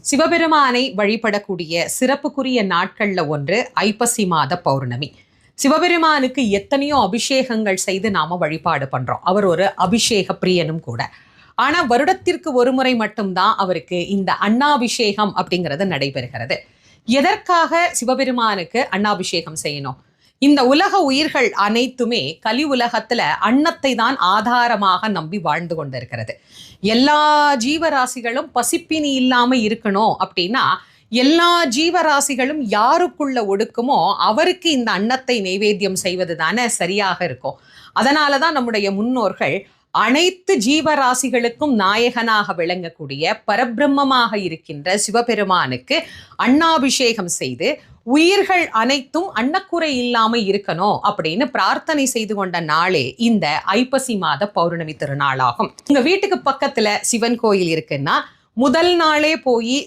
சிவபெருமானை வழிபடக்கூடிய சிறப்புக்குரிய நாட்கள்ல ஒன்று ஐப்பசி மாத பௌர்ணமி. சிவபெருமானுக்கு எத்தனையோ அபிஷேகங்கள் செய்து நாம வழிபாடு பண்றோம். அவர் ஒரு அபிஷேக பிரியனும் கூட. ஆனா வருடத்திற்கு ஒரு முறை மட்டும்தான் அவருக்கு இந்த அன்னாபிஷேகம் அப்படிங்கிறது நடைபெறுகிறது. எதற்காக சிவபெருமானுக்கு அன்னாபிஷேகம் செய்யணும்? இந்த உலக உயிர்கள் அனைத்துமே கலி உலகத்துல அன்னத்தை தான் ஆதாரமாக நம்பி வாழ்ந்து கொண்டிருக்கிறது. எல்லா ஜீவராசிகளும் பசிப்பினி இல்லாம இருக்கணும் அப்படின்னா எல்லா ஜீவராசிகளும் யாருக்குள்ள ஒடுக்குமோ அவருக்கு இந்த அன்னத்தை நைவேத்தியம் செய்வது தானே சரியாக இருக்கும். அதனாலதான் நம்முடைய முன்னோர்கள் அனைத்து ஜீவராசிகளுக்கும் நாயகனாக விளங்கக்கூடிய பரபிரம்மமாக இருக்கின்ற சிவபெருமானுக்கு அன்னாபிஷேகம் செய்து உயிர்கள் அனைத்தும் அன்னக்குறை இல்லாம இருக்கணும் அப்படின்னு பிரார்த்தனை செய்து கொண்ட நாளே இந்த ஐப்பசி மாத பௌர்ணமி திருநாளாகும். உங்க வீட்டுக்கு பக்கத்துல சிவன் கோயில் இருக்குன்னா முதல் நாளே போய்